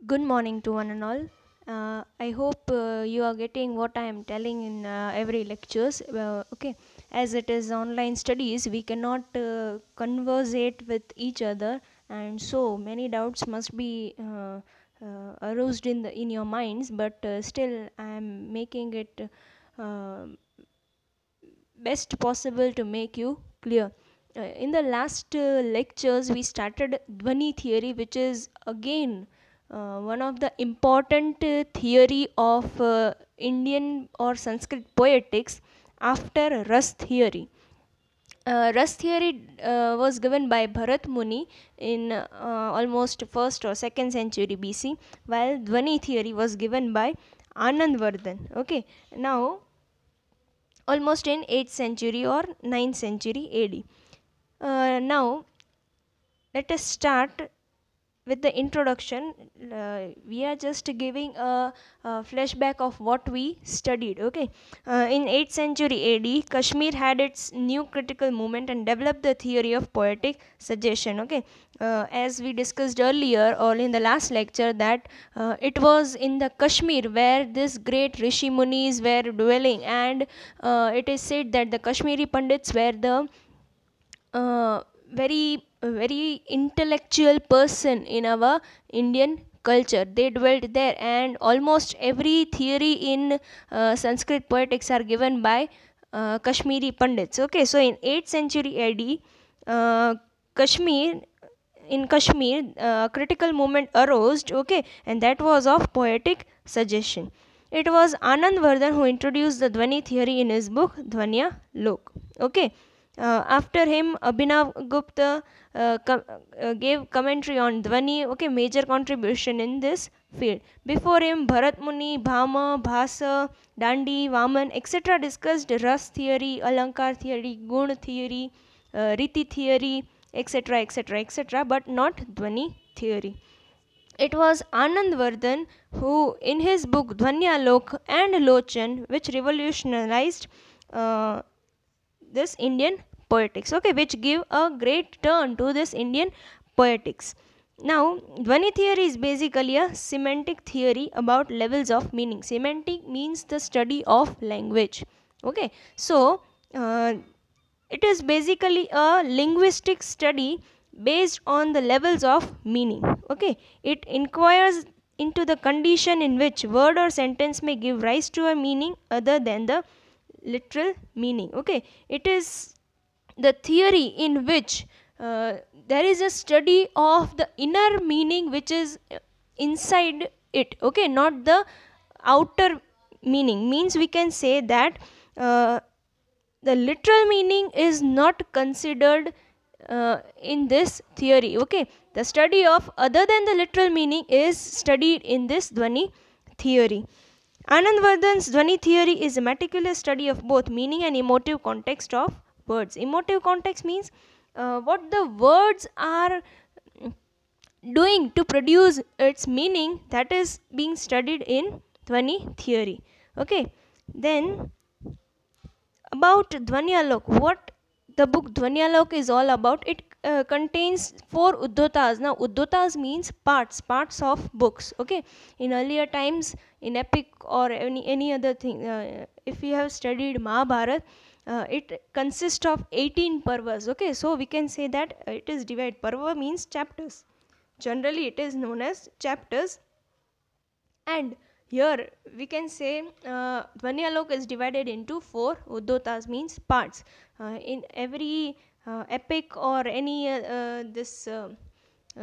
Good morning to one and all. I hope you are getting what I am telling in every lectures. Okay, as it is online studies, we cannot conversate with each other, and so many doubts must be aroused in your minds. But still, I am making it uh, best possible to make you clear. In the last lectures, we started Dhvani theory, which is again one of the important theory of Indian or Sanskrit poetics after Ras theory. Ras theory was given by Bharat Muni in almost 1st or 2nd century BC, while Dhvani theory was given by Anandvardhan. Okay, now almost in 8th century or 9th century AD. Now, let us start with the introduction. We are just giving a flashback of what we studied. Okay, in 8th century AD, Kashmir had its new critical movement and developed the theory of poetic suggestion. Okay, as we discussed earlier or in the last lecture, that it was in the Kashmir where this great Rishi Munis were dwelling, and it is said that the Kashmiri Pandits were the very intellectual person in our Indian culture. They dwelt there, and almost every theory in Sanskrit poetics are given by Kashmiri Pandits. Okay, so in 8th century AD, Kashmir in Kashmir, critical movement arose, okay, and that was of poetic suggestion. It was Anandvardhan who introduced the Dhvani theory in his book Dhvanya Lok. Okay, after him, Abhinav Gupta gave commentary on Dhvani, okay, major contribution in this field. Before him, Bharat Muni, Bhama, Bhasa, Dandi, Vaman, etc. discussed Ras theory, Alankar theory, Gun theory, Riti theory, etc., etc., etc., but not Dhvani theory. It was Anandvardhan who, in his book Dhvanyalok and Lochan, which revolutionized uh, this Indian poetics, okay, which give a great turn to this Indian poetics. Now, Dhvani theory is basically a semantic theory about levels of meaning. Semantic means the study of language. Okay, so it is basically a linguistic study based on the levels of meaning. Okay, it inquires into the condition in which word or sentence may give rise to a meaning other than the literal meaning. Okay, it is the theory in which there is a study of the inner meaning which is inside it. Okay, not the outer meaning. Means we can say that the literal meaning is not considered in this theory. Okay, the study of other than the literal meaning is studied in this Dhvani theory. Anandvardhan's Dhvani theory is a meticulous study of both meaning and emotive context of words. Emotive context means what the words are doing to produce its meaning, that is being studied in Dhvani theory. Okay, then about Dhvanyalok, what the book Dhvanyalok is all about, it contains 4 uddotas. Now, uddotas means parts of books. Okay, in earlier times, in epic or any other thing, if you have studied Mahabharat, it consists of 18 parvas. Okay, so we can say that it is divided. Parva means chapters. Generally, it is known as chapters, and here we can say Dhvanyalok is divided into 4 uddotas, means parts. In every epic or any this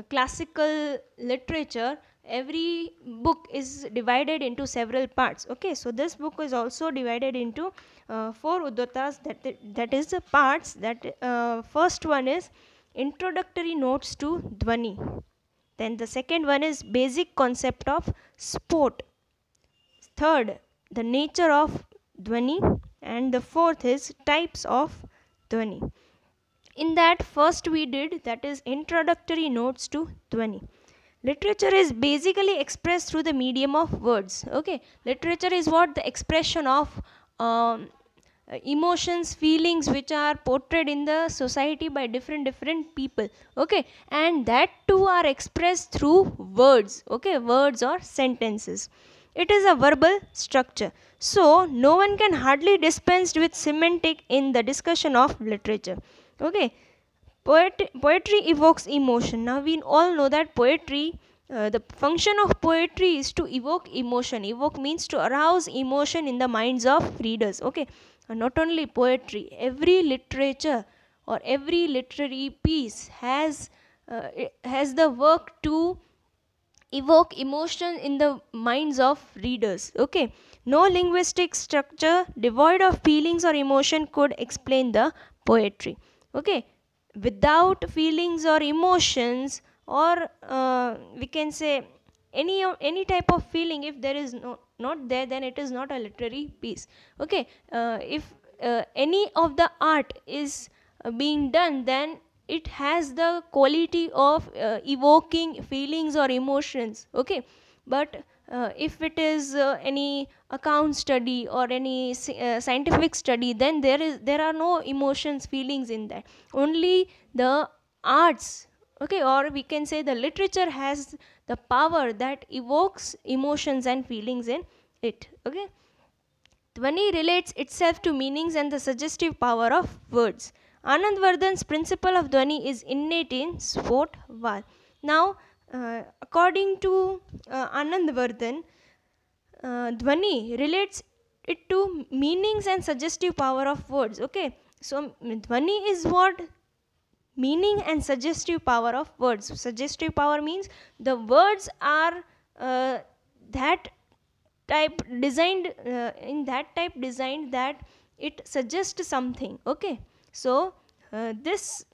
classical literature, every book is divided into several parts. Okay, so this book is also divided into 4 uddotas, that is the parts. That first one is introductory notes to Dhvani. Then the second one is basic concept of sport. Third, the nature of Dhvani. And the fourth is types of Dhvani. In that, first we did, that is introductory notes to Dhvani. Literature is basically expressed through the medium of words. Okay, literature is what? The expression of emotions, feelings which are portrayed in the society by different people. Okay, and that too are expressed through words. Okay, words or sentences. It is a verbal structure, so no one can hardly dispense with semantic in the discussion of literature. Okay, poetry evokes emotion. Now we all know that poetry, the function of poetry is to evoke emotion. Evoke means to arouse emotion in the minds of readers. Okay, and not only poetry, every literature or every literary piece has the work to evoke emotion in the minds of readers. Okay, no linguistic structure devoid of feelings or emotion could explain the poetry. Okay, without feelings or emotions, or we can say any type of feeling, if there is not there, then it is not a literary piece. Okay, if any of the art is being done, then it has the quality of evoking feelings or emotions. Okay, but if it is any account study or any scientific study, then there are no emotions, feelings in that. Only the arts, okay, or we can say the literature has the power that evokes emotions and feelings in it. Okay, Dhvani relates itself to meanings and the suggestive power of words. Anand Vardhan's principle of Dhvani is innate in Sport Vad. Now, according to Anand Vardhan, Dhvani relates it to meanings and suggestive power of words. Okay, so Dhvani is what? Meaning and suggestive power of words. Suggestive power means the words are that type designed in that type designed that it suggests something. Okay, so this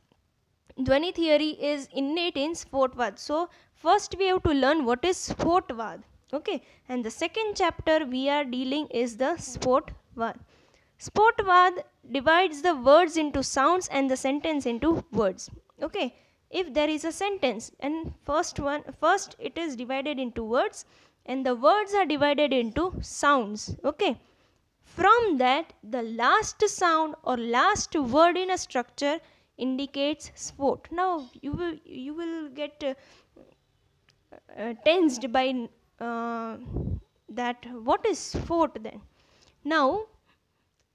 Dhvani theory is innate in Sportvad. So first we have to learn what is Sportvad. Okay, and the second chapter we are dealing is the Sportvad. Sportvad divides the words into sounds and the sentence into words. Okay, if there is a sentence, and first it is divided into words, and the words are divided into sounds. Okay, from that the last sound or last word in a structure indicates sport. Now you will get tensed by that what is sport then. Now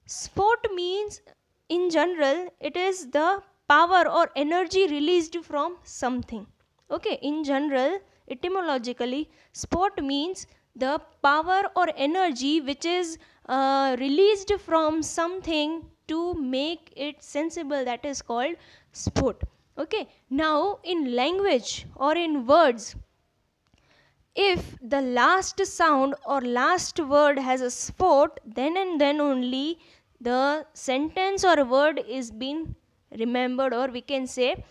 sport means, in general, it is the power or energy released from something. Okay, in general, etymologically, sport means the power or energy which is released from something to make it sensible, that is called sport. Okay, now in language or in words, if the last sound or last word has a sport, then and then only the sentence or word is being remembered, or we can say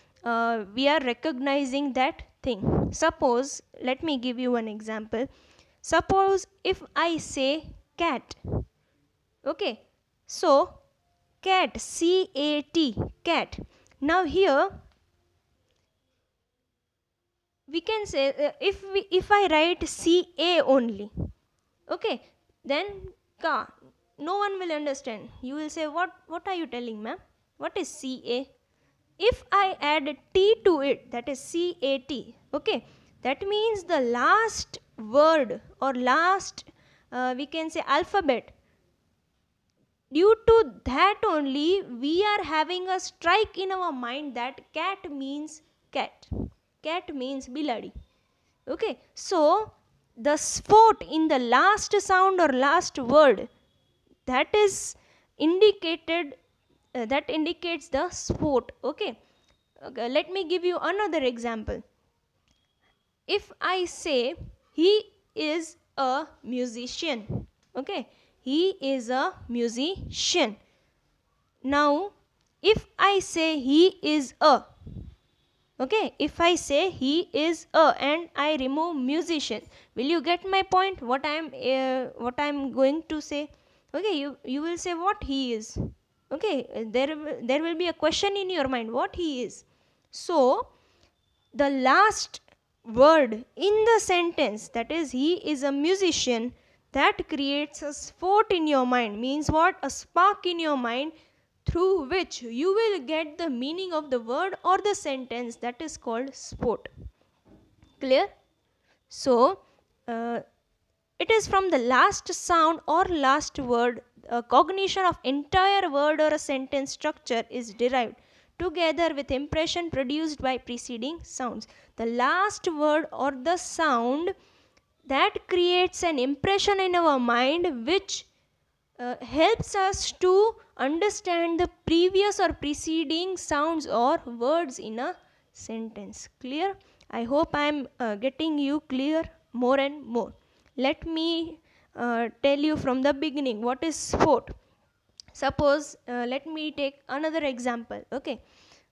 we are recognizing that thing. Suppose, let me give you one example. Suppose if I say cat. Okay, so cat, C-A-T, cat. Now here we can say if I write CA only, okay, then ka, no one will understand. You will say, what are you telling, ma'am? What is CA? If I add T to it, that is CAT, okay, that means the last word or last we can say alphabet, due to that only we are having a strike in our mind that cat means cat, cat means biladi. Okay, so the sport in the last sound or last word, that is indicated, that indicates the sport. Okay, let me give you another example. If I say he is a musician, okay, he is a musician. Now if I say he is a, okay, if I say he is a and I remove musician, will you get my point? What I am going to say? Okay, you will say what he is. Okay, there will be a question in your mind, what he is. So the last word in the sentence, that is he is a musician, that creates a spot in your mind. Means what? A spark in your mind through which you will get the meaning of the word or the sentence, that is called spot. Clear? So it is from the last sound or last word a cognition of entire word or a sentence structure is derived, together with impression produced by preceding sounds. The last word or the sound that creates an impression in our mind, which helps us to understand the previous or preceding sounds or words in a sentence. Clear? I hope I am getting you clear more and more. Let me tell you from the beginning what is sport. Suppose let me take another example. Okay,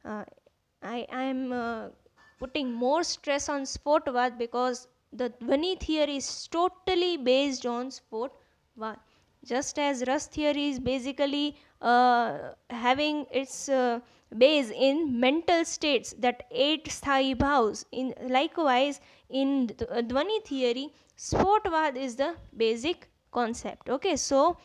I am putting more stress on Sportvad because the Dhvani theory is totally based on Sportvad. Just as Rus theory is basically having its base in mental states, that 8 sthai bhavs. Likewise, in Dhvani theory, Sportvad is the basic concept. Okay, so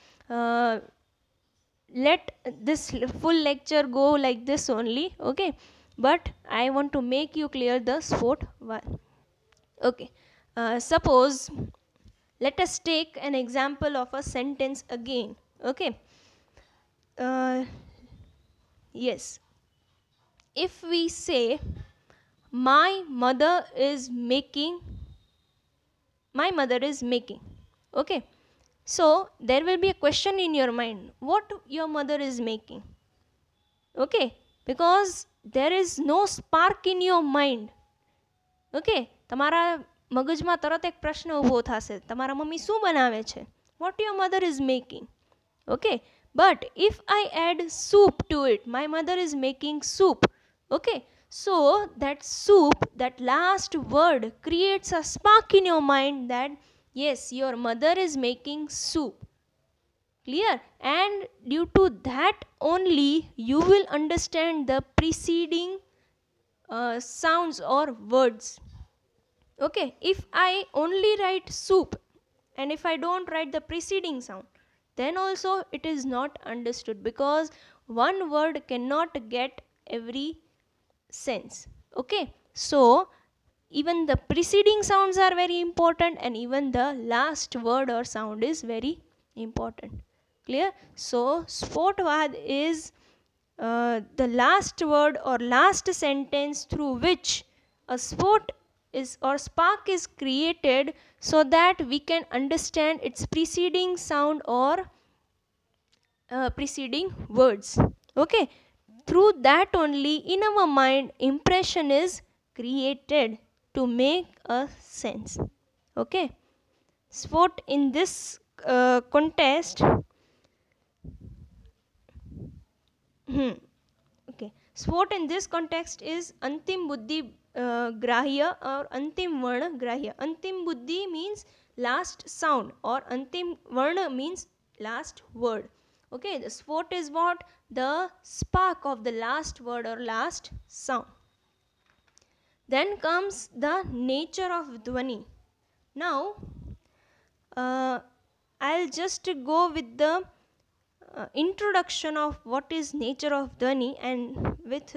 let this full lecture go like this only. Okay, but I want to make you clear the sport one. Okay, suppose let us take an example of a sentence again. Okay, uh, yes, if we say my mother is making, okay, so there will be a question in your mind, what your mother is making. Okay, because there is no spark in your mind. Okay, તમારા મગજમાં તરત એક પ્રશ્ન ઊભો થશે, તમારા mummy શું બનાવે છે? What your mother is making. Okay, but if I add soup to it, my mother is making soup. Okay, so that soup, that last word creates a spark in your mind that yes, your mother is making soup. Clear? And due to that only you will understand the preceding sounds or words. Okay, if I only write soup and if I don't write the preceding sound, then also it is not understood, because one word cannot get every sense. Okay, so even the preceding sounds are very important, and even the last word or sound is very important. Clear? So Sportvad is the last word or last sentence through which a sport is or spark is created, so that we can understand its preceding sound or preceding words. Okay, through that only in our mind impression is created to make a sense. Okay, sport in this context okay, sport in this context is antim buddhi grahya or antim varna grahya. Antim buddhi means last sound or antim varna means last word. Okay, the sport is what? The spark of the last word or last sound. Then comes the nature of dhvani. Now I'll just go with the introduction of what is nature of dhvani, and with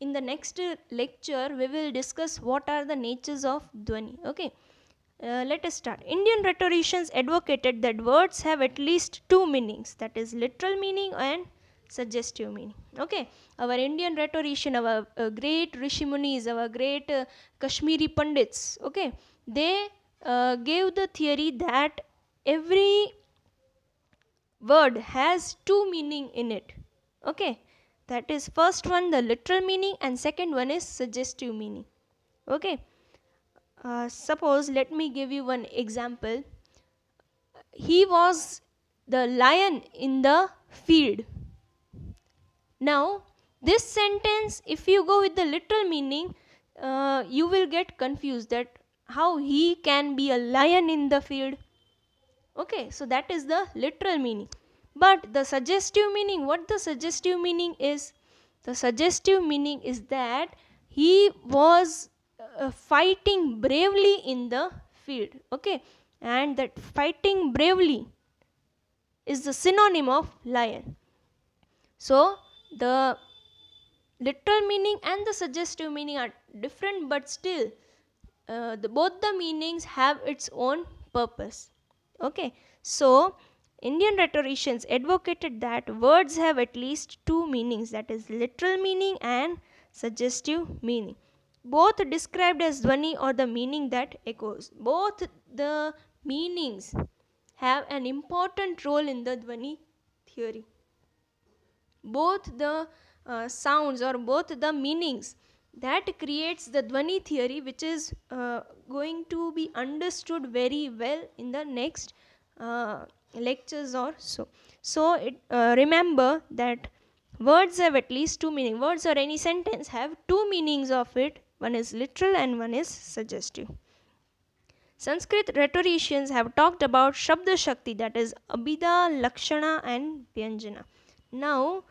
in the next lecture we will discuss what are the natures of dhvani. Okay, let us start. Indian rhetoricians advocated that words have at least two meanings, that is literal meaning and suggestive meaning. Okay, our Indian rhetorician, our great Rishi Munis, our great Kashmiri Pandits, okay, they gave the theory that every word has two meaning in it. Okay, that is first one the literal meaning and second one is suggestive meaning. Okay, suppose let me give you one example. He was the lion in the field. Now this sentence, if you go with the literal meaning, you will get confused that how he can be a lion in the field. Okay, so that is the literal meaning. But the suggestive meaning, what the suggestive meaning is? The suggestive meaning is that he was fighting bravely in the field. Okay, and that fighting bravely is the synonym of lion. So the literal meaning and the suggestive meaning are different, but still both the meanings have its own purpose. Okay, so Indian rhetoricians advocated that words have at least two meanings, that is literal meaning and suggestive meaning, both described as dhvani or the meaning that echoes. Both the meanings have an important role in the dhvani theory. Both the sounds or both the meanings that creates the dhvani theory, which is going to be understood very well in the next lectures or so. So remember that words have at least two meanings. Words or any sentence have two meanings of it. One is literal and one is suggestive. Sanskrit rhetoricians have talked about Shabda Shakti, that is Abhida, Lakshana and Vyanjana. Now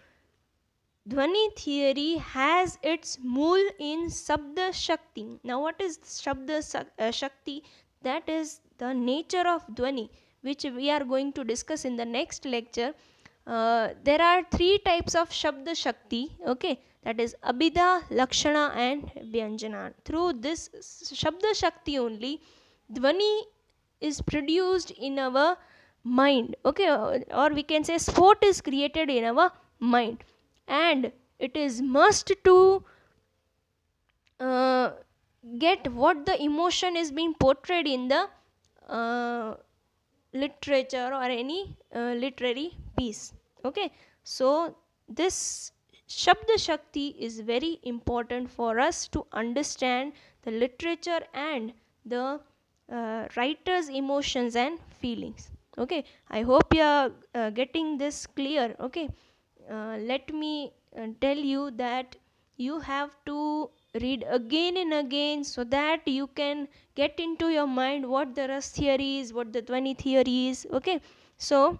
Dhvani theory has its mool in Shabda Shakti. Now what is Shabda Shakti? That is the nature of Dhvani, which we are going to discuss in the next lecture. There are three types of Shabda Shakti, okay, that is Abhida, Lakshana and Vyanjana. Through this Shabda Shakti only, Dhvani is produced in our mind, okay, or we can say sport is created in our mind, and it is must to get what the emotion is being portrayed in the literature or any literary piece. Okay, so this Shabda Shakti is very important for us to understand the literature and the writer's emotions and feelings. Okay, I hope you are getting this clear. Okay, let me tell you that you have to read again and again so that you can get into your mind what the Ras theory is, what the Dhvani theory is. Okay, so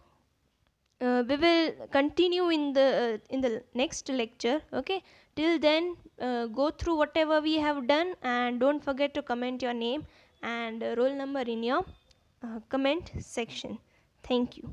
we will continue in the next lecture. Okay, till then go through whatever we have done, and don't forget to comment your name and roll number in your comment section. Thank you.